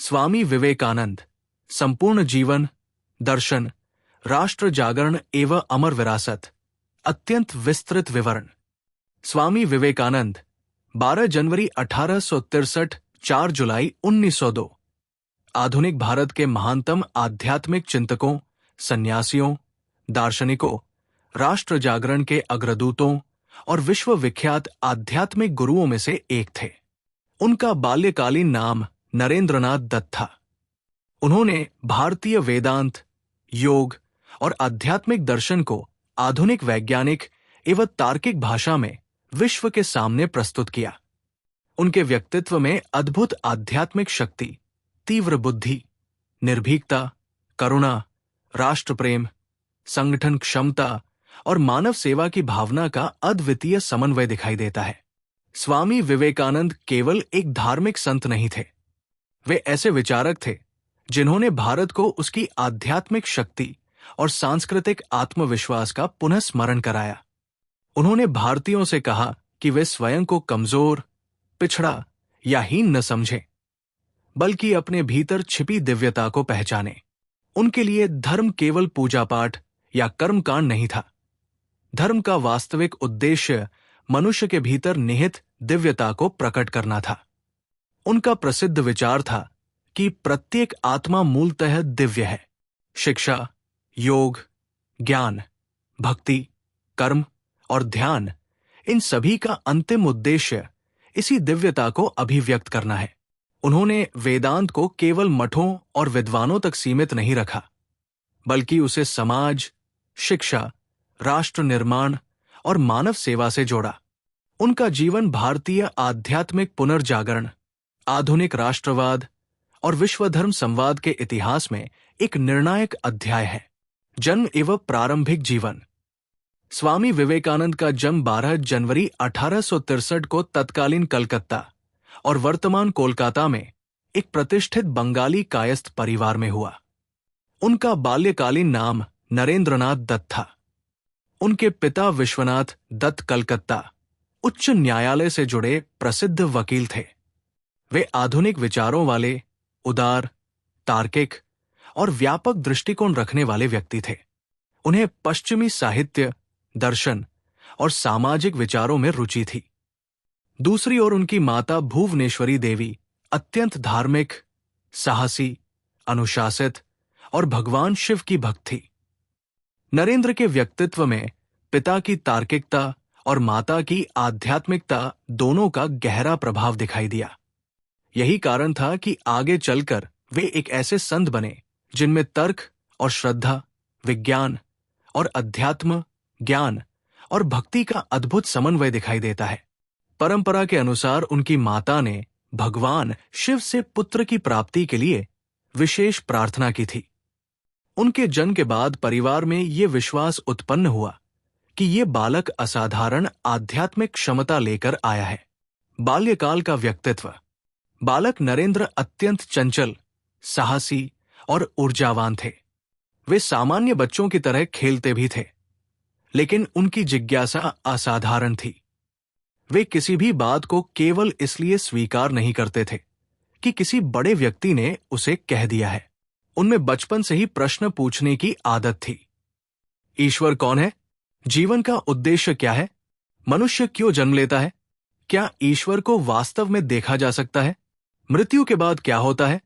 स्वामी विवेकानंद, संपूर्ण जीवन, दर्शन, राष्ट्र जागरण एवं अमर विरासत, अत्यंत विस्तृत विवरण। स्वामी विवेकानंद 12 जनवरी 1863, 4 जुलाई 1902। आधुनिक भारत के महानतम आध्यात्मिक चिंतकों, सन्यासियों, दार्शनिकों, राष्ट्र जागरण के अग्रदूतों और विश्व विख्यात आध्यात्मिक गुरुओं में से एक थे। उनका बाल्यकालीन नाम नरेंद्रनाथ दत्त था। उन्होंने भारतीय वेदांत, योग और आध्यात्मिक दर्शन को आधुनिक वैज्ञानिक एवं तार्किक भाषा में विश्व के सामने प्रस्तुत किया। उनके व्यक्तित्व में अद्भुत आध्यात्मिक शक्ति, तीव्र बुद्धि, निर्भीकता, करुणा, राष्ट्र प्रेम, संगठन क्षमता और मानव सेवा की भावना का अद्वितीय समन्वय दिखाई देता है। स्वामी विवेकानंद केवल एक धार्मिक संत नहीं थे, वे ऐसे विचारक थे जिन्होंने भारत को उसकी आध्यात्मिक शक्ति और सांस्कृतिक आत्मविश्वास का पुनः स्मरण कराया। उन्होंने भारतीयों से कहा कि वे स्वयं को कमजोर, पिछड़ा या हीन न समझें, बल्कि अपने भीतर छिपी दिव्यता को पहचानें। उनके लिए धर्म केवल पूजा पाठ या कर्मकांड नहीं था। धर्म का वास्तविक उद्देश्य मनुष्य के भीतर निहित दिव्यता को प्रकट करना था। उनका प्रसिद्ध विचार था कि प्रत्येक आत्मा मूलतः दिव्य है। शिक्षा, योग, ज्ञान, भक्ति, कर्म और ध्यान, इन सभी का अंतिम उद्देश्य इसी दिव्यता को अभिव्यक्त करना है। उन्होंने वेदांत को केवल मठों और विद्वानों तक सीमित नहीं रखा, बल्कि उसे समाज, शिक्षा, राष्ट्र निर्माण और मानव सेवा से जोड़ा। उनका जीवन भारतीय आध्यात्मिक पुनर्जागरण, आधुनिक राष्ट्रवाद और विश्व धर्म संवाद के इतिहास में एक निर्णायक अध्याय है। जन्म एवं प्रारंभिक जीवन। स्वामी विवेकानंद का जन्म 12 जनवरी 1863 को तत्कालीन कलकत्ता और वर्तमान कोलकाता में एक प्रतिष्ठित बंगाली कायस्थ परिवार में हुआ। उनका बाल्यकालीन नाम नरेंद्रनाथ दत्त था। उनके पिता विश्वनाथ दत्त कलकत्ता उच्च न्यायालय से जुड़े प्रसिद्ध वकील थे। वे आधुनिक विचारों वाले, उदार, तार्किक और व्यापक दृष्टिकोण रखने वाले व्यक्ति थे। उन्हें पश्चिमी साहित्य, दर्शन और सामाजिक विचारों में रुचि थी। दूसरी ओर उनकी माता भुवनेश्वरी देवी अत्यंत धार्मिक, साहसी, अनुशासित और भगवान शिव की भक्त थी। नरेंद्र के व्यक्तित्व में पिता की तार्किकता और माता की आध्यात्मिकता दोनों का गहरा प्रभाव दिखाई दिया। यही कारण था कि आगे चलकर वे एक ऐसे संत बने जिनमें तर्क और श्रद्धा, विज्ञान और अध्यात्म, ज्ञान और भक्ति का अद्भुत समन्वय दिखाई देता है। परंपरा के अनुसार उनकी माता ने भगवान शिव से पुत्र की प्राप्ति के लिए विशेष प्रार्थना की थी। उनके जन्म के बाद परिवार में ये विश्वास उत्पन्न हुआ कि ये बालक असाधारण आध्यात्मिक क्षमता लेकर आया है। बाल्यकाल का व्यक्तित्व। बालक नरेंद्र अत्यंत चंचल, साहसी और ऊर्जावान थे। वे सामान्य बच्चों की तरह खेलते भी थे, लेकिन उनकी जिज्ञासा असाधारण थी। वे किसी भी बात को केवल इसलिए स्वीकार नहीं करते थे कि किसी बड़े व्यक्ति ने उसे कह दिया है। उनमें बचपन से ही प्रश्न पूछने की आदत थी। ईश्वर कौन है? जीवन का उद्देश्य क्या है? मनुष्य क्यों जन्म लेता है? क्या ईश्वर को वास्तव में देखा जा सकता है? मृत्यु के बाद क्या होता है?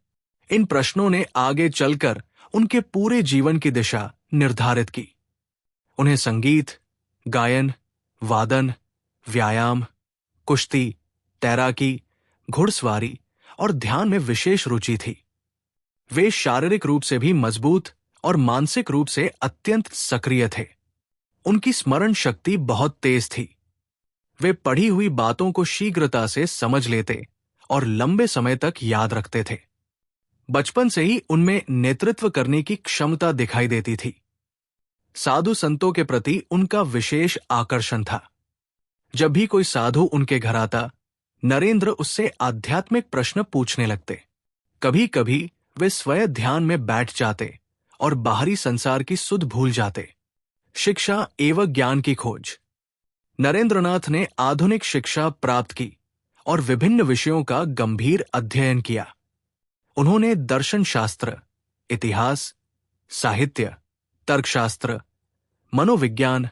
इन प्रश्नों ने आगे चलकर उनके पूरे जीवन की दिशा निर्धारित की। उन्हें संगीत, गायन, वादन, व्यायाम, कुश्ती, तैराकी, घुड़सवारी और ध्यान में विशेष रुचि थी। वे शारीरिक रूप से भी मजबूत और मानसिक रूप से अत्यंत सक्रिय थे। उनकी स्मरण शक्ति बहुत तेज थी। वे पढ़ी हुई बातों को शीघ्रता से समझ लेते और लंबे समय तक याद रखते थे। बचपन से ही उनमें नेतृत्व करने की क्षमता दिखाई देती थी। साधु संतों के प्रति उनका विशेष आकर्षण था। जब भी कोई साधु उनके घर आता, नरेंद्र उससे आध्यात्मिक प्रश्न पूछने लगते। कभी कभी वे स्वयं ध्यान में बैठ जाते और बाहरी संसार की सुध भूल जाते। शिक्षा एवं ज्ञान की खोज। नरेंद्रनाथ ने आधुनिक शिक्षा प्राप्त की और विभिन्न विषयों का गंभीर अध्ययन किया। उन्होंने दर्शन शास्त्र, इतिहास, साहित्य, तर्कशास्त्र, मनोविज्ञान,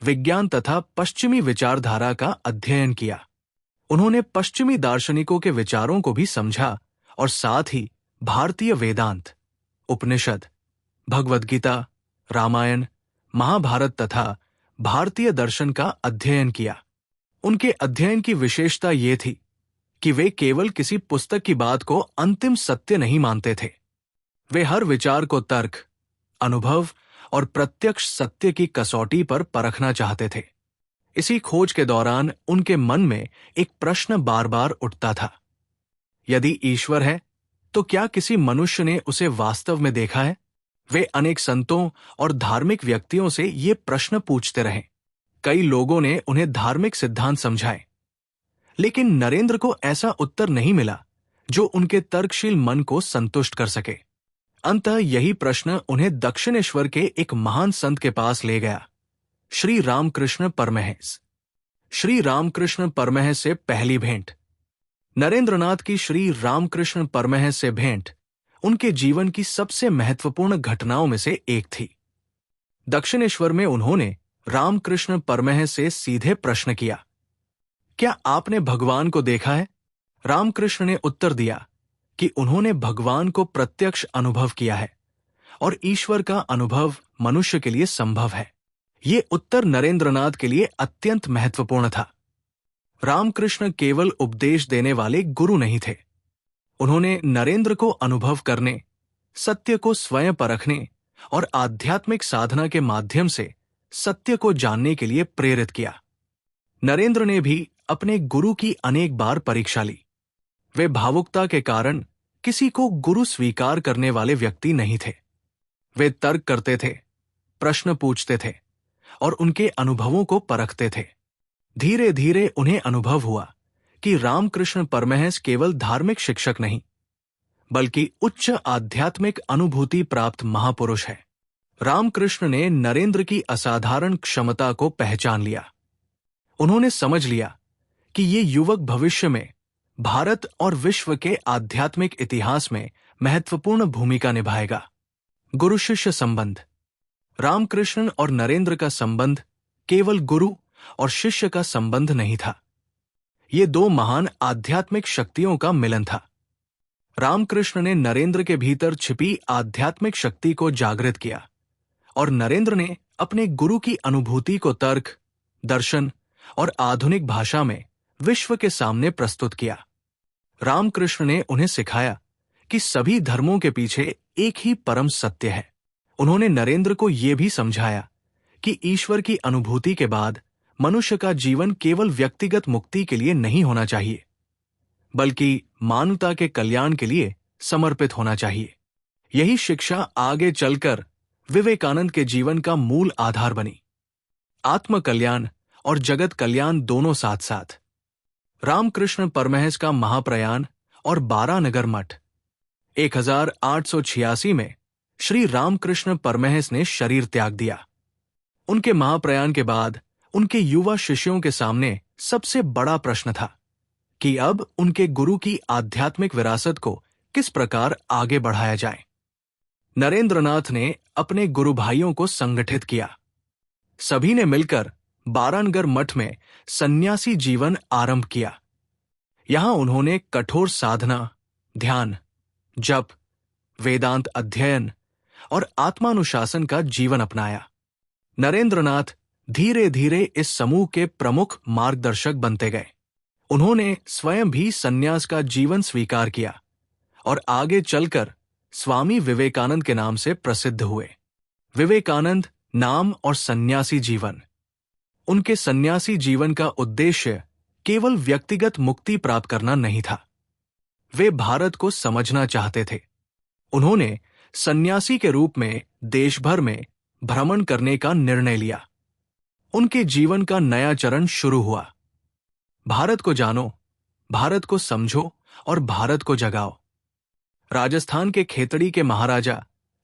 विज्ञान तथा पश्चिमी विचारधारा का अध्ययन किया। उन्होंने पश्चिमी दार्शनिकों के विचारों को भी समझा और साथ ही भारतीय वेदांत, उपनिषद, भगवद गीता, रामायण, महाभारत तथा भारतीय दर्शन का अध्ययन किया। उनके अध्ययन की विशेषता ये थी कि वे केवल किसी पुस्तक की बात को अंतिम सत्य नहीं मानते थे। वे हर विचार को तर्क, अनुभव और प्रत्यक्ष सत्य की कसौटी पर परखना चाहते थे। इसी खोज के दौरान उनके मन में एक प्रश्न बार बार उठता था। यदि ईश्वर है, तो क्या किसी मनुष्य ने उसे वास्तव में देखा है? वे अनेक संतों और धार्मिक व्यक्तियों से ये प्रश्न पूछते रहे। कई लोगों ने उन्हें धार्मिक सिद्धांत समझाए, लेकिन नरेंद्र को ऐसा उत्तर नहीं मिला जो उनके तर्कशील मन को संतुष्ट कर सके। अंततः यही प्रश्न उन्हें दक्षिणेश्वर के एक महान संत के पास ले गया, श्री रामकृष्ण परमहंस। श्री रामकृष्ण परमहंस से पहली भेंट। नरेंद्रनाथ की श्री रामकृष्ण परमहंस से भेंट उनके जीवन की सबसे महत्वपूर्ण घटनाओं में से एक थी। दक्षिणेश्वर में उन्होंने रामकृष्ण परमहंस से सीधे प्रश्न किया, क्या आपने भगवान को देखा है? रामकृष्ण ने उत्तर दिया कि उन्होंने भगवान को प्रत्यक्ष अनुभव किया है और ईश्वर का अनुभव मनुष्य के लिए संभव है। ये उत्तर नरेंद्रनाथ के लिए अत्यंत महत्वपूर्ण था। रामकृष्ण केवल उपदेश देने वाले गुरु नहीं थे। उन्होंने नरेंद्र को अनुभव करने, सत्य को स्वयं परखने और आध्यात्मिक साधना के माध्यम से सत्य को जानने के लिए प्रेरित किया। नरेंद्र ने भी अपने गुरु की अनेक बार परीक्षा ली। वे भावुकता के कारण किसी को गुरु स्वीकार करने वाले व्यक्ति नहीं थे। वे तर्क करते थे, प्रश्न पूछते थे और उनके अनुभवों को परखते थे। धीरे धीरे उन्हें अनुभव हुआ कि रामकृष्ण परमहंस केवल धार्मिक शिक्षक नहीं, बल्कि उच्च आध्यात्मिक अनुभूति प्राप्त महापुरुष है। रामकृष्ण ने नरेंद्र की असाधारण क्षमता को पहचान लिया। उन्होंने समझ लिया कि ये युवक भविष्य में भारत और विश्व के आध्यात्मिक इतिहास में महत्वपूर्ण भूमिका निभाएगा। गुरु शिष्य संबंध। रामकृष्ण और नरेंद्र का संबंध केवल गुरु और शिष्य का संबंध नहीं था। ये दो महान आध्यात्मिक शक्तियों का मिलन था। रामकृष्ण ने नरेंद्र के भीतर छिपी आध्यात्मिक शक्ति को जागृत किया और नरेंद्र ने अपने गुरु की अनुभूति को तर्क, दर्शन और आधुनिक भाषा में विश्व के सामने प्रस्तुत किया। रामकृष्ण ने उन्हें सिखाया कि सभी धर्मों के पीछे एक ही परम सत्य है। उन्होंने नरेंद्र को यह भी समझाया कि ईश्वर की अनुभूति के बाद मनुष्य का जीवन केवल व्यक्तिगत मुक्ति के लिए नहीं होना चाहिए, बल्कि मानवता के कल्याण के लिए समर्पित होना चाहिए। यही शिक्षा आगे चलकर विवेकानंद के जीवन का मूल आधार बनी। आत्म कल्याण और जगत कल्याण दोनों साथ साथ। रामकृष्ण परमहंस का महाप्रयाण और 12 नगर मठ। 1886 में श्री रामकृष्ण परमहंस ने शरीर त्याग दिया। उनके महाप्रयाण के बाद उनके युवा शिष्यों के सामने सबसे बड़ा प्रश्न था कि अब उनके गुरु की आध्यात्मिक विरासत को किस प्रकार आगे बढ़ाया जाए। नरेंद्रनाथ ने अपने गुरु भाइयों को संगठित किया। सभी ने मिलकर 12 नगर मठ में सन्यासी जीवन आरंभ किया। यहां उन्होंने कठोर साधना, ध्यान, जप, वेदांत अध्ययन और आत्मानुशासन का जीवन अपनाया। नरेंद्रनाथ धीरे धीरे इस समूह के प्रमुख मार्गदर्शक बनते गए। उन्होंने स्वयं भी सन्यास का जीवन स्वीकार किया और आगे चलकर स्वामी विवेकानंद के नाम से प्रसिद्ध हुए। विवेकानंद नाम और सन्यासी जीवन। उनके सन्यासी जीवन का उद्देश्य केवल व्यक्तिगत मुक्ति प्राप्त करना नहीं था। वे भारत को समझना चाहते थे। उन्होंने सन्यासी के रूप में देश भर में भ्रमण करने का निर्णय लिया। उनके जीवन का नया चरण शुरू हुआ। भारत को जानो, भारत को समझो और भारत को जगाओ। राजस्थान के खेतड़ी के महाराजा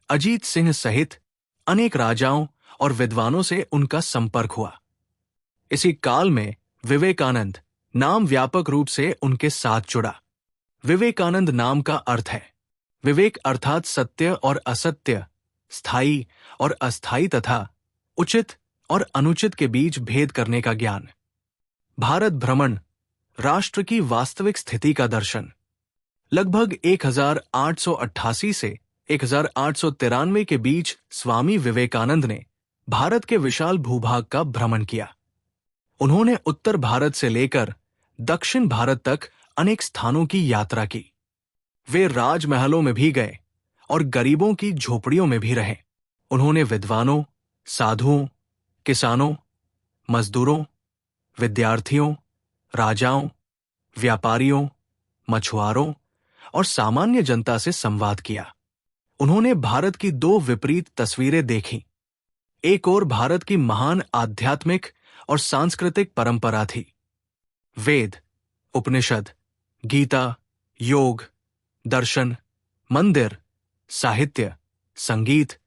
अजीत सिंह सहित अनेक राजाओं और विद्वानों से उनका संपर्क हुआ। इसी काल में विवेकानंद नाम व्यापक रूप से उनके साथ जुड़ा। विवेकानंद नाम का अर्थ है विवेक अर्थात सत्य और असत्य, स्थायी और अस्थायी तथा उचित और अनुचित के बीच भेद करने का ज्ञान। भारत भ्रमण, राष्ट्र की वास्तविक स्थिति का दर्शन। लगभग 1888 से 1893 के बीच स्वामी विवेकानंद ने भारत के विशाल भूभाग का भ्रमण किया। उन्होंने उत्तर भारत से लेकर दक्षिण भारत तक अनेक स्थानों की यात्रा की। वे राजमहलों में भी गए और गरीबों की झोपड़ियों में भी रहे। उन्होंने विद्वानों, साधुओं, किसानों, मजदूरों, विद्यार्थियों, राजाओं, व्यापारियों, मछुआरों और सामान्य जनता से संवाद किया। उन्होंने भारत की दो विपरीत तस्वीरें देखीं। एक ओर भारत की महान आध्यात्मिक और सांस्कृतिक परंपरा थी। वेद, उपनिषद, गीता, योग, दर्शन, मंदिर, साहित्य, संगीत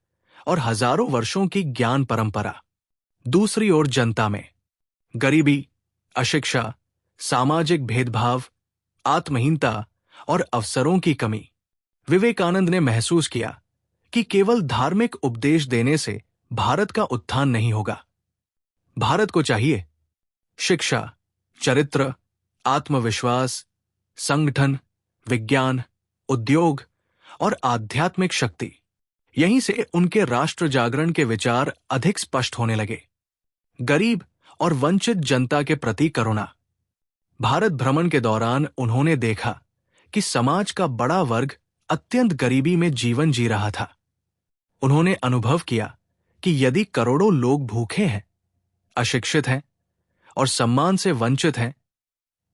और हजारों वर्षों की ज्ञान परंपरा। दूसरी ओर जनता में गरीबी, अशिक्षा, सामाजिक भेदभाव, आत्महीनता और अवसरों की कमी। विवेकानंद ने महसूस किया कि केवल धार्मिक उपदेश देने से भारत का उत्थान नहीं होगा। भारत को चाहिए शिक्षा, चरित्र, आत्मविश्वास, संगठन, विज्ञान, उद्योग और आध्यात्मिक शक्ति। यहीं से उनके राष्ट्र जागरण के विचार अधिक स्पष्ट होने लगे। गरीब और वंचित जनता के प्रति करुणा। भारत भ्रमण के दौरान उन्होंने देखा कि समाज का बड़ा वर्ग अत्यंत गरीबी में जीवन जी रहा था। उन्होंने अनुभव किया कि यदि करोड़ों लोग भूखे हैं, अशिक्षित हैं और सम्मान से वंचित हैं,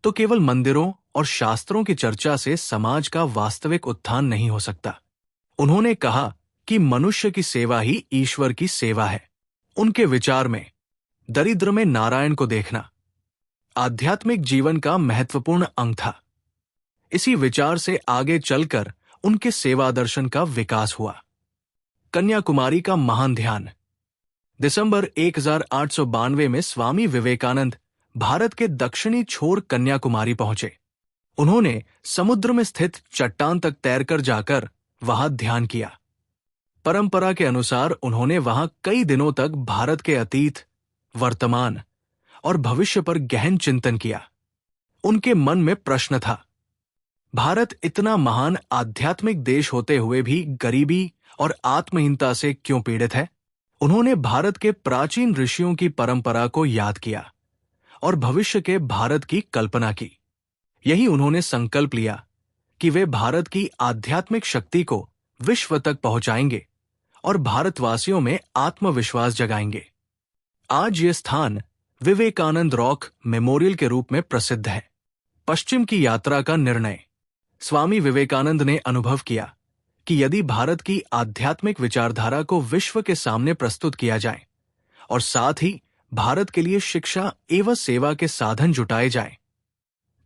तो केवल मंदिरों और शास्त्रों की चर्चा से समाज का वास्तविक उत्थान नहीं हो सकता। उन्होंने कहा कि मनुष्य की सेवा ही ईश्वर की सेवा है। उनके विचार में दरिद्र में नारायण को देखना आध्यात्मिक जीवन का महत्वपूर्ण अंग था। इसी विचार से आगे चलकर उनके सेवा दर्शन का विकास हुआ। कन्याकुमारी का महान ध्यान। दिसंबर 1892 में स्वामी विवेकानंद भारत के दक्षिणी छोर कन्याकुमारी पहुंचे। उन्होंने समुद्र में स्थित चट्टान तक तैरकर जाकर वहां ध्यान किया। परंपरा के अनुसार उन्होंने वहां कई दिनों तक भारत के अतीत, वर्तमान और भविष्य पर गहन चिंतन किया। उनके मन में प्रश्न था, भारत इतना महान आध्यात्मिक देश होते हुए भी गरीबी और आत्महीनता से क्यों पीड़ित है? उन्होंने भारत के प्राचीन ऋषियों की परंपरा को याद किया और भविष्य के भारत की कल्पना की। यही उन्होंने संकल्प लिया कि वे भारत की आध्यात्मिक शक्ति को विश्व तक पहुंचाएंगे और भारतवासियों में आत्मविश्वास जगाएंगे। आज ये स्थान विवेकानंद रॉक मेमोरियल के रूप में प्रसिद्ध है। पश्चिम की यात्रा का निर्णय। स्वामी विवेकानंद ने अनुभव किया कि यदि भारत की आध्यात्मिक विचारधारा को विश्व के सामने प्रस्तुत किया जाए और साथ ही भारत के लिए शिक्षा एवं सेवा के साधन जुटाए जाएं,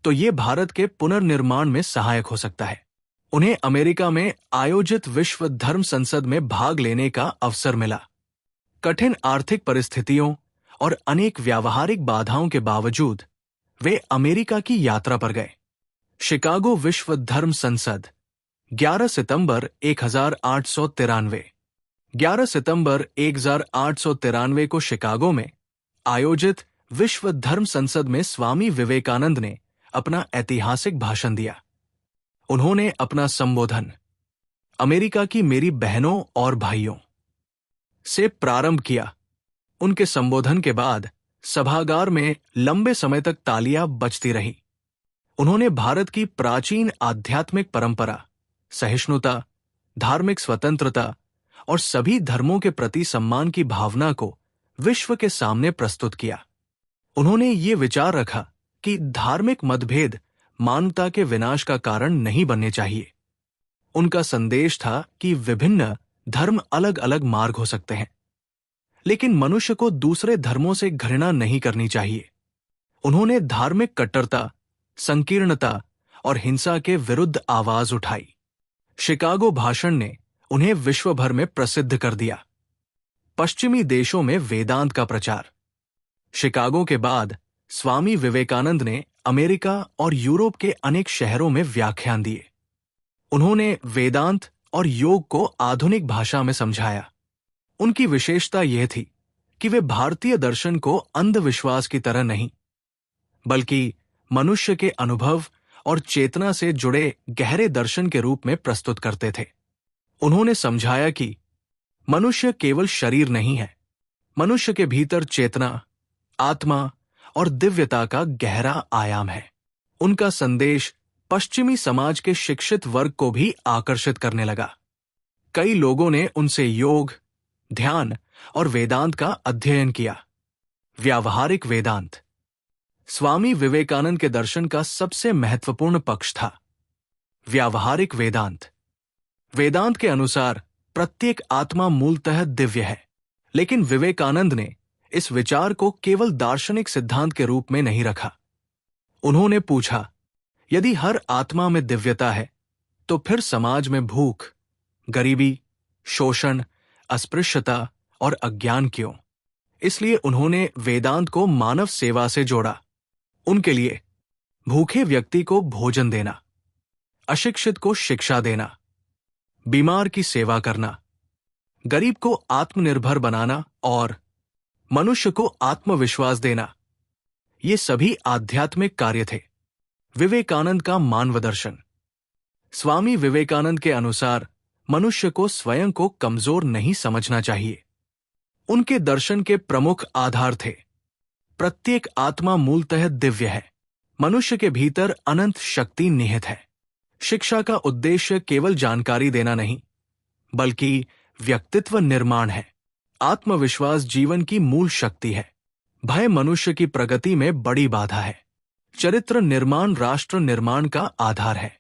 तो ये भारत के पुनर्निर्माण में सहायक हो सकता है। उन्हें अमेरिका में आयोजित विश्व धर्म संसद में भाग लेने का अवसर मिला। कठिन आर्थिक परिस्थितियों और अनेक व्यावहारिक बाधाओं के बावजूद वे अमेरिका की यात्रा पर गए। शिकागो विश्व धर्म संसद 11 सितंबर 1893। 11 सितंबर 1893 को शिकागो में आयोजित विश्व धर्म संसद में स्वामी विवेकानंद ने अपना ऐतिहासिक भाषण दिया। उन्होंने अपना संबोधन अमेरिका की मेरी बहनों और भाइयों से प्रारंभ किया। उनके संबोधन के बाद सभागार में लंबे समय तक तालियां बजती रही। उन्होंने भारत की प्राचीन आध्यात्मिक परंपरा, सहिष्णुता, धार्मिक स्वतंत्रता और सभी धर्मों के प्रति सम्मान की भावना को विश्व के सामने प्रस्तुत किया। उन्होंने ये विचार रखा कि धार्मिक मतभेद मानवता के विनाश का कारण नहीं बनने चाहिए। उनका संदेश था कि विभिन्न धर्म अलग अलग मार्ग हो सकते हैं, लेकिन मनुष्य को दूसरे धर्मों से घृणा नहीं करनी चाहिए। उन्होंने धार्मिक कट्टरता, संकीर्णता और हिंसा के विरुद्ध आवाज उठाई। शिकागो भाषण ने उन्हें विश्व भर में प्रसिद्ध कर दिया। पश्चिमी देशों में वेदांत का प्रचार। शिकागो के बाद स्वामी विवेकानंद ने अमेरिका और यूरोप के अनेक शहरों में व्याख्यान दिए। उन्होंने वेदांत और योग को आधुनिक भाषा में समझाया। उनकी विशेषता यह थी कि वे भारतीय दर्शन को अंधविश्वास की तरह नहीं, बल्कि मनुष्य के अनुभव और चेतना से जुड़े गहरे दर्शन के रूप में प्रस्तुत करते थे। उन्होंने समझाया कि मनुष्य केवल शरीर नहीं है, मनुष्य के भीतर चेतना, आत्मा और दिव्यता का गहरा आयाम है। उनका संदेश पश्चिमी समाज के शिक्षित वर्ग को भी आकर्षित करने लगा। कई लोगों ने उनसे योग, ध्यान और वेदांत का अध्ययन किया। व्यावहारिक वेदांत स्वामी विवेकानंद के दर्शन का सबसे महत्वपूर्ण पक्ष था। व्यावहारिक वेदांत वेदांत के अनुसार प्रत्येक आत्मा मूलतः दिव्य है, लेकिन विवेकानंद ने इस विचार को केवल दार्शनिक सिद्धांत के रूप में नहीं रखा। उन्होंने पूछा, यदि हर आत्मा में दिव्यता है तो फिर समाज में भूख, गरीबी, शोषण, अस्पृश्यता और अज्ञान क्यों? इसलिए उन्होंने वेदांत को मानव सेवा से जोड़ा। उनके लिए भूखे व्यक्ति को भोजन देना, अशिक्षित को शिक्षा देना, बीमार की सेवा करना, गरीब को आत्मनिर्भर बनाना और मनुष्य को आत्मविश्वास देना, ये सभी आध्यात्मिक कार्य थे। विवेकानंद का मानव दर्शन स्वामी विवेकानंद के अनुसार मनुष्य को स्वयं को कमजोर नहीं समझना चाहिए। उनके दर्शन के प्रमुख आधार थे, प्रत्येक आत्मा मूलतः दिव्य है, मनुष्य के भीतर अनंत शक्ति निहित है। शिक्षा का उद्देश्य केवल जानकारी देना नहीं, बल्कि व्यक्तित्व निर्माण है। आत्मविश्वास जीवन की मूल शक्ति है। भय मनुष्य की प्रगति में बड़ी बाधा है। चरित्र निर्माण राष्ट्र निर्माण का आधार है।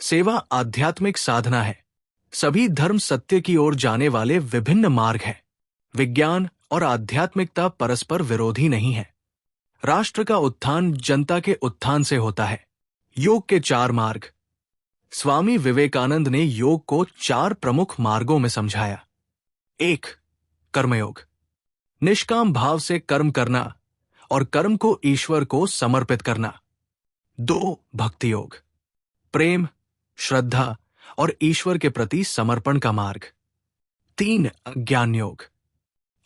सेवा आध्यात्मिक साधना है। सभी धर्म सत्य की ओर जाने वाले विभिन्न मार्ग हैं। विज्ञान और आध्यात्मिकता परस्पर विरोधी नहीं है। राष्ट्र का उत्थान जनता के उत्थान से होता है। योग के 4 मार्ग स्वामी विवेकानंद ने योग को 4 प्रमुख मार्गों में समझाया। 1. कर्मयोग, निष्काम भाव से कर्म करना और कर्म को ईश्वर को समर्पित करना। 2. भक्ति योग, प्रेम, श्रद्धा और ईश्वर के प्रति समर्पण का मार्ग। 3. ज्ञान योग,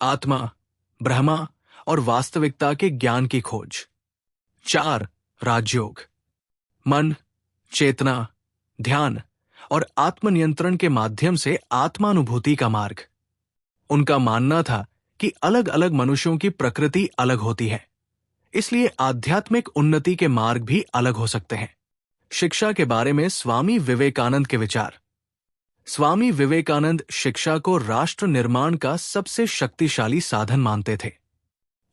आत्मा, ब्रह्मा और वास्तविकता के ज्ञान की खोज। 4. राजयोग, मन, चेतना, ध्यान और आत्मनियंत्रण के माध्यम से आत्मानुभूति का मार्ग। उनका मानना था कि अलग अलग मनुष्यों की प्रकृति अलग होती है, इसलिए आध्यात्मिक उन्नति के मार्ग भी अलग हो सकते हैं। शिक्षा के बारे में स्वामी विवेकानंद के विचार। स्वामी विवेकानंद शिक्षा को राष्ट्र निर्माण का सबसे शक्तिशाली साधन मानते थे।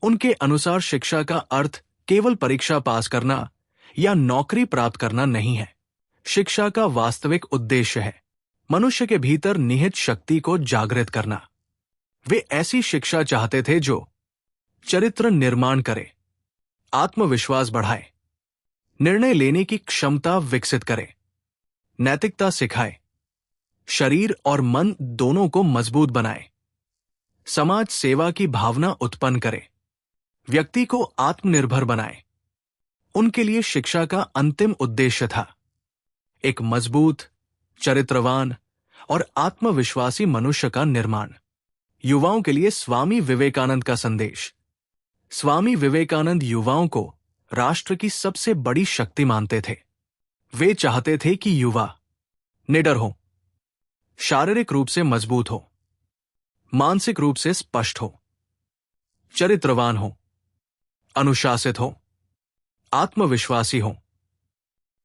उनके अनुसार शिक्षा का अर्थ केवल परीक्षा पास करना या नौकरी प्राप्त करना नहीं है। शिक्षा का वास्तविक उद्देश्य है मनुष्य के भीतर निहित शक्ति को जागृत करना। वे ऐसी शिक्षा चाहते थे जो चरित्र निर्माण करे, आत्मविश्वास बढ़ाए, निर्णय लेने की क्षमता विकसित करे, नैतिकता सिखाए, शरीर और मन दोनों को मजबूत बनाए, समाज सेवा की भावना उत्पन्न करे, व्यक्ति को आत्मनिर्भर बनाए। उनके लिए शिक्षा का अंतिम उद्देश्य था एक मजबूत, चरित्रवान और आत्मविश्वासी मनुष्य का निर्माण। युवाओं के लिए स्वामी विवेकानंद का संदेश। स्वामी विवेकानंद युवाओं को राष्ट्र की सबसे बड़ी शक्ति मानते थे। वे चाहते थे कि युवा निडर हो, शारीरिक रूप से मजबूत हो, मानसिक रूप से स्पष्ट हो, चरित्रवान हो, अनुशासित हो, आत्मविश्वासी हो,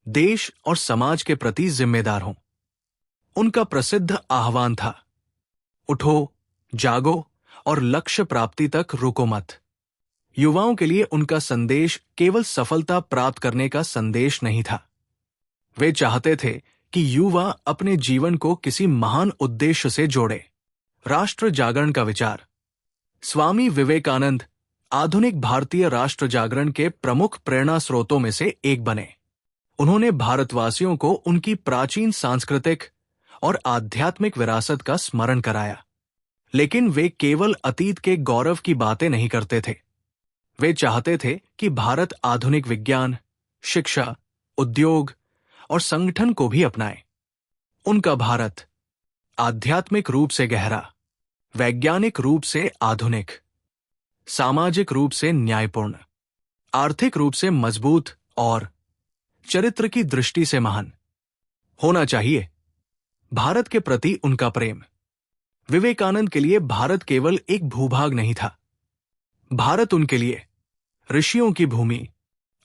देश और समाज के प्रति जिम्मेदार हो। उनका प्रसिद्ध आह्वान था, उठो, जागो और लक्ष्य प्राप्ति तक रुको मत। युवाओं के लिए उनका संदेश केवल सफलता प्राप्त करने का संदेश नहीं था। वे चाहते थे कि युवा अपने जीवन को किसी महान उद्देश्य से जोड़े। राष्ट्र जागरण का विचार। स्वामी विवेकानंद आधुनिक भारतीय राष्ट्र जागरण के प्रमुख प्रेरणा स्रोतों में से एक बने। उन्होंने भारतवासियों को उनकी प्राचीन सांस्कृतिक और आध्यात्मिक विरासत का स्मरण कराया। लेकिन वे केवल अतीत के गौरव की बातें नहीं करते थे। वे चाहते थे कि भारत आधुनिक विज्ञान, शिक्षा, उद्योग और संगठन को भी अपनाए। उनका भारत आध्यात्मिक रूप से गहरा, वैज्ञानिक रूप से आधुनिक, सामाजिक रूप से न्यायपूर्ण, आर्थिक रूप से मजबूत और चरित्र की दृष्टि से महान होना चाहिए। भारत के प्रति उनका प्रेम। विवेकानंद के लिए भारत केवल एक भूभाग नहीं था। भारत उनके लिए ऋषियों की भूमि,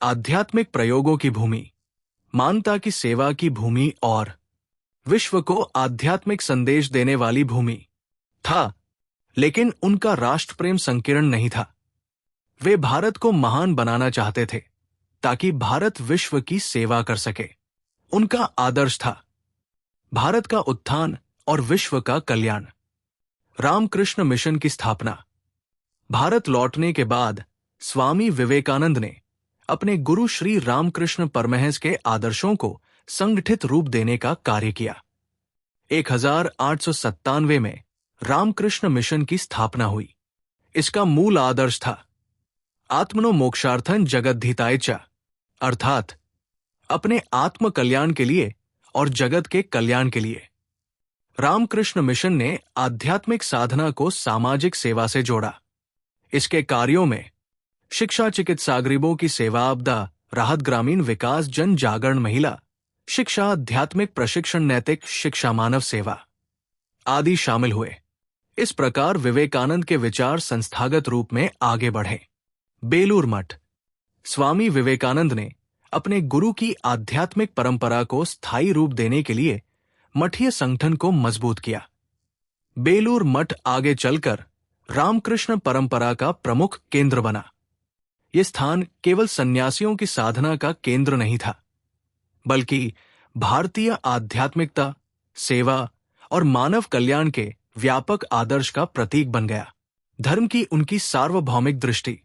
आध्यात्मिक प्रयोगों की भूमि, मानवता की सेवा की भूमि और विश्व को आध्यात्मिक संदेश देने वाली भूमि था। लेकिन उनका राष्ट्र प्रेम संकीर्ण नहीं था। वे भारत को महान बनाना चाहते थे ताकि भारत विश्व की सेवा कर सके। उनका आदर्श था भारत का उत्थान और विश्व का कल्याण। रामकृष्ण मिशन की स्थापना। भारत लौटने के बाद स्वामी विवेकानंद ने अपने गुरु श्री रामकृष्ण परमहंस के आदर्शों को संगठित रूप देने का कार्य किया। 1897 में रामकृष्ण मिशन की स्थापना हुई। इसका मूल आदर्श था आत्मनो मोक्षार्थं जगद्धिताय च, अर्थात अपने आत्म कल्याण के लिए और जगत के कल्याण के लिए। रामकृष्ण मिशन ने आध्यात्मिक साधना को सामाजिक सेवा से जोड़ा। इसके कार्यों में शिक्षा, चिकित्सा, गरीबों की सेवा, आपदा राहत, ग्रामीण विकास, जन जागरण, महिला शिक्षा, आध्यात्मिक प्रशिक्षण, नैतिक शिक्षा, मानव सेवा आदि शामिल हुए। इस प्रकार विवेकानंद के विचार संस्थागत रूप में आगे बढ़े। बेलूर मठ। स्वामी विवेकानंद ने अपने गुरु की आध्यात्मिक परंपरा को स्थायी रूप देने के लिए मठीय संगठन को मजबूत किया। बेलूर मठ आगे चलकर रामकृष्ण परंपरा का प्रमुख केंद्र बना। यह स्थान केवल सन्यासियों की साधना का केंद्र नहीं था, बल्कि भारतीय आध्यात्मिकता, सेवा और मानव कल्याण के व्यापक आदर्श का प्रतीक बन गया। धर्म की उनकी सार्वभौमिक दृष्टि।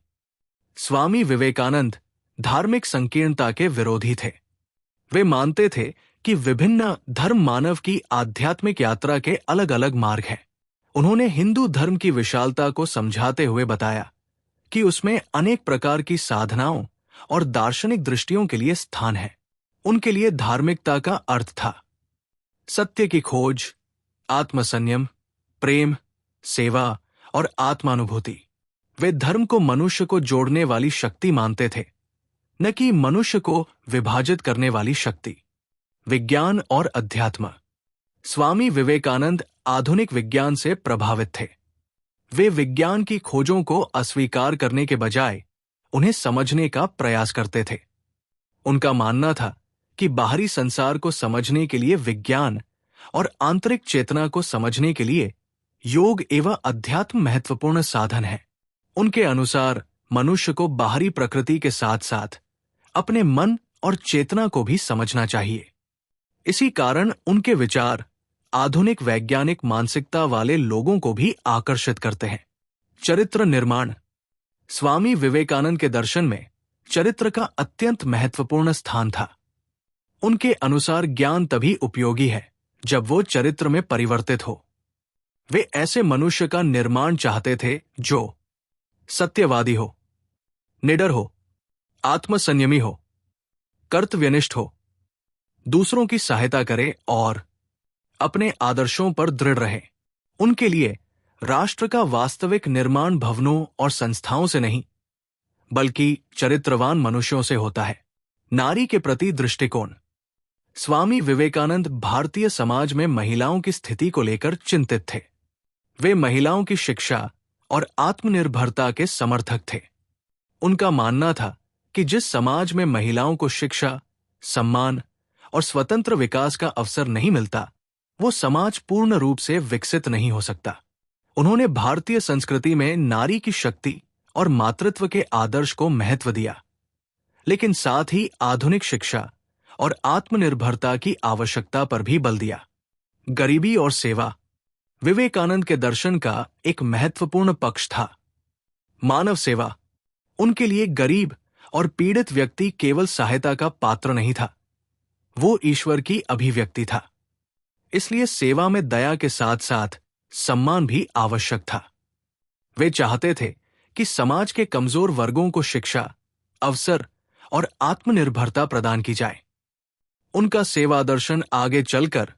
स्वामी विवेकानंद धार्मिक संकीर्णता के विरोधी थे। वे मानते थे कि विभिन्न धर्म मानव की आध्यात्मिक यात्रा के अलग अलग मार्ग हैं। उन्होंने हिंदू धर्म की विशालता को समझाते हुए बताया कि उसमें अनेक प्रकार की साधनाओं और दार्शनिक दृष्टियों के लिए स्थान है। उनके लिए धार्मिकता का अर्थ था सत्य की खोज, आत्मसंयम, प्रेम, सेवा और आत्मानुभूति। वे धर्म को मनुष्य को जोड़ने वाली शक्ति मानते थे, न कि मनुष्य को विभाजित करने वाली शक्ति। विज्ञान और अध्यात्म। स्वामी विवेकानंद आधुनिक विज्ञान से प्रभावित थे। वे विज्ञान की खोजों को अस्वीकार करने के बजाय उन्हें समझने का प्रयास करते थे। उनका मानना था कि बाहरी संसार को समझने के लिए विज्ञान और आंतरिक चेतना को समझने के लिए योग एवं अध्यात्म महत्वपूर्ण साधन है। उनके अनुसार मनुष्य को बाहरी प्रकृति के साथ साथ अपने मन और चेतना को भी समझना चाहिए। इसी कारण उनके विचार आधुनिक वैज्ञानिक मानसिकता वाले लोगों को भी आकर्षित करते हैं। चरित्र निर्माण। स्वामी विवेकानंद के दर्शन में चरित्र का अत्यंत महत्वपूर्ण स्थान था। उनके अनुसार ज्ञान तभी उपयोगी है जब वो चरित्र में परिवर्तित हो। वे ऐसे मनुष्य का निर्माण चाहते थे जो सत्यवादी हो, निडर हो, आत्मसंयमी हो, कर्तव्यनिष्ठ हो, दूसरों की सहायता करे और अपने आदर्शों पर दृढ़ रहे। उनके लिए राष्ट्र का वास्तविक निर्माण भवनों और संस्थाओं से नहीं, बल्कि चरित्रवान मनुष्यों से होता है। नारी के प्रति दृष्टिकोण। स्वामी विवेकानंद भारतीय समाज में महिलाओं की स्थिति को लेकर चिंतित थे। वे महिलाओं की शिक्षा और आत्मनिर्भरता के समर्थक थे। उनका मानना था कि जिस समाज में महिलाओं को शिक्षा, सम्मान और स्वतंत्र विकास का अवसर नहीं मिलता, वो समाज पूर्ण रूप से विकसित नहीं हो सकता। उन्होंने भारतीय संस्कृति में नारी की शक्ति और मातृत्व के आदर्श को महत्व दिया, लेकिन साथ ही आधुनिक शिक्षा और आत्मनिर्भरता की आवश्यकता पर भी बल दिया। गरीबी और सेवा विवेकानंद के दर्शन का एक महत्वपूर्ण पक्ष था। मानव सेवा। उनके लिए गरीब और पीड़ित व्यक्ति केवल सहायता का पात्र नहीं था, वो ईश्वर की अभिव्यक्ति था। इसलिए सेवा में दया के साथ साथ सम्मान भी आवश्यक था। वे चाहते थे कि समाज के कमजोर वर्गों को शिक्षा, अवसर और आत्मनिर्भरता प्रदान की जाए। उनका सेवा दर्शन आगे चलकर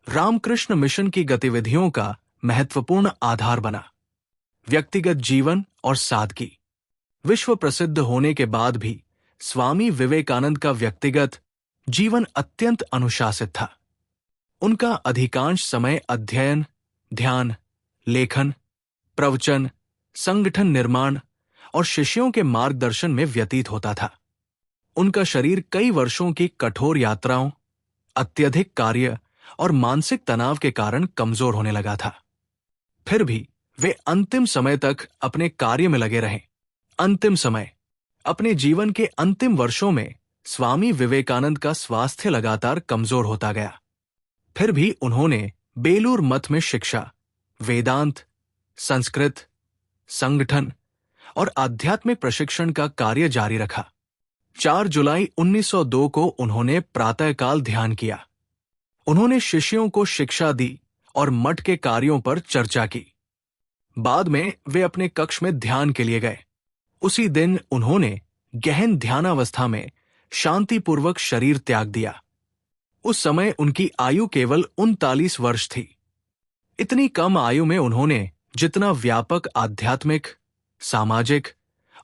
रामकृष्ण मिशन की गतिविधियों का महत्वपूर्ण आधार बना। व्यक्तिगत जीवन और सादगी। विश्व प्रसिद्ध होने के बाद भी स्वामी विवेकानंद का व्यक्तिगत जीवन अत्यंत अनुशासित था। उनका अधिकांश समय अध्ययन, ध्यान, लेखन, प्रवचन, संगठन निर्माण और शिष्यों के मार्गदर्शन में व्यतीत होता था। उनका शरीर कई वर्षों की कठोर यात्राओं, अत्यधिक कार्य और मानसिक तनाव के कारण कमजोर होने लगा था। फिर भी वे अंतिम समय तक अपने कार्य में लगे रहे। अंतिम समय। अपने जीवन के अंतिम वर्षों में स्वामी विवेकानंद का स्वास्थ्य लगातार कमजोर होता गया। फिर भी उन्होंने बेलूर मठ में शिक्षा, वेदांत, संस्कृत, संगठन और आध्यात्मिक प्रशिक्षण का कार्य जारी रखा। 4 जुलाई 1902 को उन्होंने प्रातःकाल ध्यान किया। उन्होंने शिष्यों को शिक्षा दी और मठ के कार्यों पर चर्चा की। बाद में वे अपने कक्ष में ध्यान के लिए गए। उसी दिन उन्होंने गहन ध्यानावस्था में शांतिपूर्वक शरीर त्याग दिया। उस समय उनकी आयु केवल 39 वर्ष थी। इतनी कम आयु में उन्होंने जितना व्यापक आध्यात्मिक, सामाजिक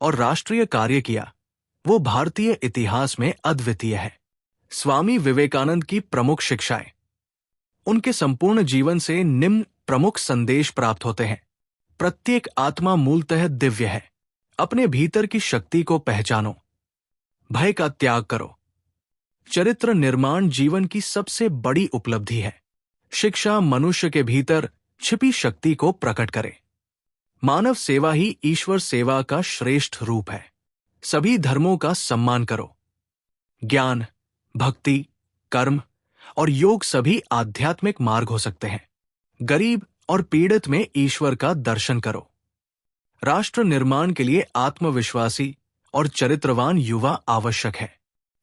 और राष्ट्रीय कार्य किया, वो भारतीय इतिहास में अद्वितीय है। स्वामी विवेकानंद की प्रमुख शिक्षाएं। उनके संपूर्ण जीवन से निम्न प्रमुख संदेश प्राप्त होते हैं। प्रत्येक आत्मा मूलतः दिव्य है। अपने भीतर की शक्ति को पहचानो। भय का त्याग करो। चरित्र निर्माण जीवन की सबसे बड़ी उपलब्धि है। शिक्षा मनुष्य के भीतर छिपी शक्ति को प्रकट करे। मानव सेवा ही ईश्वर सेवा का श्रेष्ठ रूप है। सभी धर्मों का सम्मान करो। ज्ञान, भक्ति, कर्म और योग सभी आध्यात्मिक मार्ग हो सकते हैं। गरीब और पीड़ित में ईश्वर का दर्शन करो। राष्ट्र निर्माण के लिए आत्मविश्वासी और चरित्रवान युवा आवश्यक है।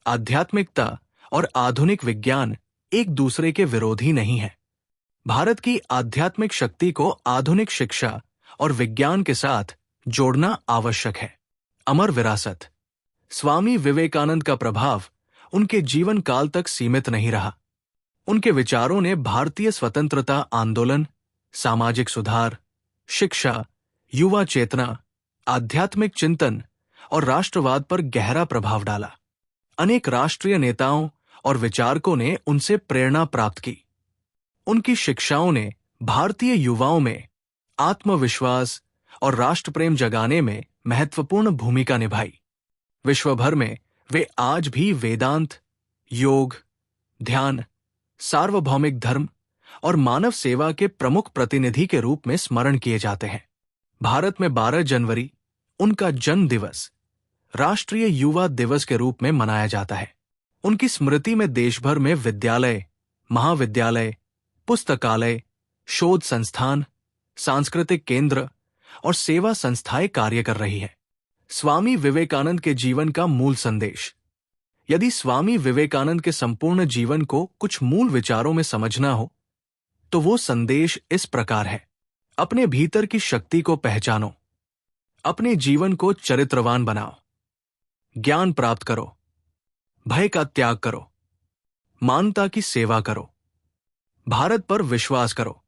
आध्यात्मिकता और आधुनिक विज्ञान एक दूसरे के विरोधी नहीं है। भारत की आध्यात्मिक शक्ति को आधुनिक शिक्षा और विज्ञान के साथ जोड़ना आवश्यक है। अमर विरासत। स्वामी विवेकानंद का प्रभाव उनके जीवन काल तक सीमित नहीं रहा। उनके विचारों ने भारतीय स्वतंत्रता आंदोलन, सामाजिक सुधार, शिक्षा, युवा चेतना, आध्यात्मिक चिंतन और राष्ट्रवाद पर गहरा प्रभाव डाला। अनेक राष्ट्रीय नेताओं और विचारकों ने उनसे प्रेरणा प्राप्त की। उनकी शिक्षाओं ने भारतीय युवाओं में आत्मविश्वास और राष्ट्रप्रेम जगाने में महत्वपूर्ण भूमिका निभाई। विश्व भर में वे आज भी वेदांत, योग, ध्यान, सार्वभौमिक धर्म और मानव सेवा के प्रमुख प्रतिनिधि के रूप में स्मरण किए जाते हैं। भारत में 12 जनवरी उनका जन्म दिवस राष्ट्रीय युवा दिवस के रूप में मनाया जाता है। उनकी स्मृति में देश भर में विद्यालय, महाविद्यालय, पुस्तकालय, शोध संस्थान, सांस्कृतिक केंद्र और सेवा संस्थाएं कार्य कर रही है। स्वामी विवेकानंद के जीवन का मूल संदेश। यदि स्वामी विवेकानंद के संपूर्ण जीवन को कुछ मूल विचारों में समझना हो, तो वो संदेश इस प्रकार है। अपने भीतर की शक्ति को पहचानो। अपने जीवन को चरित्रवान बनाओ। ज्ञान प्राप्त करो। भय का त्याग करो। मानवता की सेवा करो। भारत पर विश्वास करो।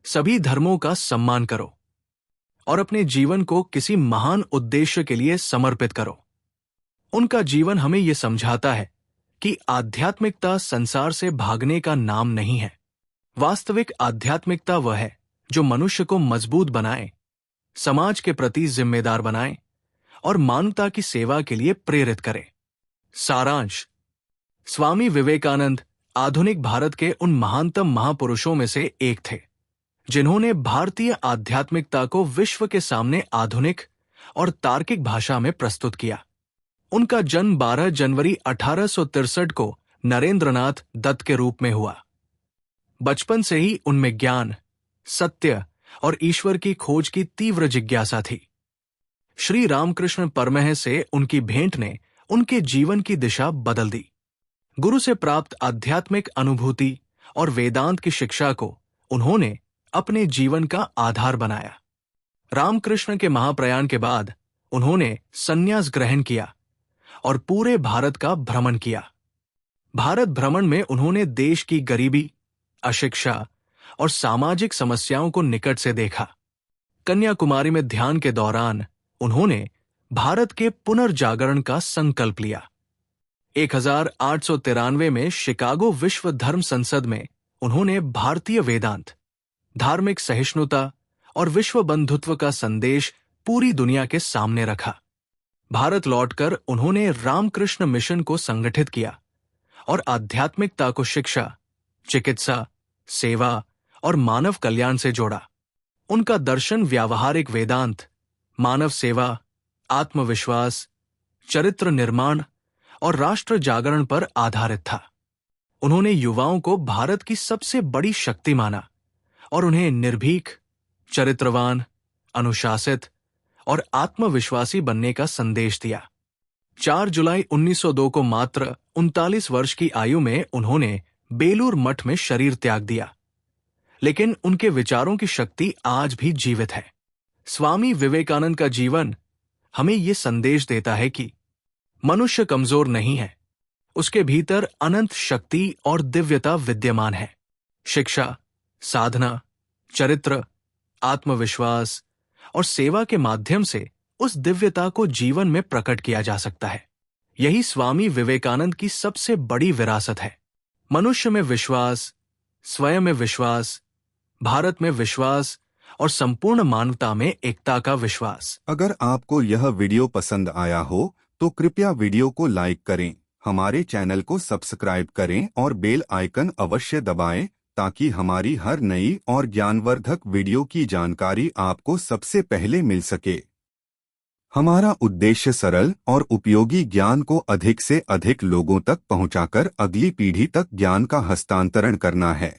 सभी धर्मों का सम्मान करो और अपने जीवन को किसी महान उद्देश्य के लिए समर्पित करो। उनका जीवन हमें यह समझाता है कि आध्यात्मिकता संसार से भागने का नाम नहीं है। वास्तविक आध्यात्मिकता वह है जो मनुष्य को मजबूत बनाए, समाज के प्रति जिम्मेदार बनाए और मानवता की सेवा के लिए प्रेरित करे। सारांश। स्वामी विवेकानंद आधुनिक भारत के उन महानतम महापुरुषों में से एक थे जिन्होंने भारतीय आध्यात्मिकता को विश्व के सामने आधुनिक और तार्किक भाषा में प्रस्तुत किया। उनका जन्म 12 जनवरी 1863 को नरेंद्रनाथ दत्त के रूप में हुआ। बचपन से ही उनमें ज्ञान, सत्य और ईश्वर की खोज की तीव्र जिज्ञासा थी। श्री रामकृष्ण परमहंस से उनकी भेंट ने उनके जीवन की दिशा बदल दी। गुरु से प्राप्त आध्यात्मिक अनुभूति और वेदांत की शिक्षा को उन्होंने अपने जीवन का आधार बनाया। रामकृष्ण के महाप्रयाण के बाद उन्होंने संन्यास ग्रहण किया और पूरे भारत का भ्रमण किया। भारत भ्रमण में उन्होंने देश की गरीबी, अशिक्षा और सामाजिक समस्याओं को निकट से देखा। कन्याकुमारी में ध्यान के दौरान उन्होंने भारत के पुनर्जागरण का संकल्प लिया। 1893 में शिकागो विश्व धर्म संसद में उन्होंने भारतीय वेदांत, धार्मिक सहिष्णुता और विश्व बंधुत्व का संदेश पूरी दुनिया के सामने रखा। भारत लौटकर उन्होंने रामकृष्ण मिशन को संगठित किया और आध्यात्मिकता को शिक्षा, चिकित्सा, सेवा और मानव कल्याण से जोड़ा। उनका दर्शन व्यावहारिक वेदांत, मानव सेवा, आत्मविश्वास, चरित्र निर्माण और राष्ट्र जागरण पर आधारित था। उन्होंने युवाओं को भारत की सबसे बड़ी शक्ति माना और उन्हें निर्भीक, चरित्रवान, अनुशासित और आत्मविश्वासी बनने का संदेश दिया। 4 जुलाई 1902 को मात्र 39 वर्ष की आयु में उन्होंने बेलूर मठ में शरीर त्याग दिया, लेकिन उनके विचारों की शक्ति आज भी जीवित है। स्वामी विवेकानंद का जीवन हमें ये संदेश देता है कि मनुष्य कमजोर नहीं है, उसके भीतर अनंत शक्ति और दिव्यता विद्यमान है। शिक्षा, साधना, चरित्र, आत्मविश्वास और सेवा के माध्यम से उस दिव्यता को जीवन में प्रकट किया जा सकता है। यही स्वामी विवेकानंद की सबसे बड़ी विरासत है। मनुष्य में विश्वास, स्वयं में विश्वास, भारत में विश्वास और संपूर्ण मानवता में एकता का विश्वास। अगर आपको यह वीडियो पसंद आया हो तो कृपया वीडियो को लाइक करें, हमारे चैनल को सब्सक्राइब करें और बेल आइकन अवश्य दबाएं ताकि हमारी हर नई और ज्ञानवर्धक वीडियो की जानकारी आपको सबसे पहले मिल सके। हमारा उद्देश्य सरल और उपयोगी ज्ञान को अधिक से अधिक लोगों तक पहुंचाकर अगली पीढ़ी तक ज्ञान का हस्तांतरण करना है।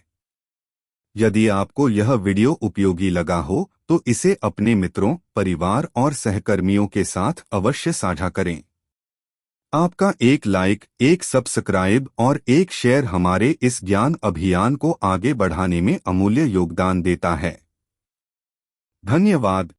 यदि आपको यह वीडियो उपयोगी लगा हो तो इसे अपने मित्रों, परिवार और सहकर्मियों के साथ अवश्य साझा करें। आपका एक लाइक, एक सब्सक्राइब और एक शेयर हमारे इस ज्ञान अभियान को आगे बढ़ाने में अमूल्य योगदान देता है। धन्यवाद।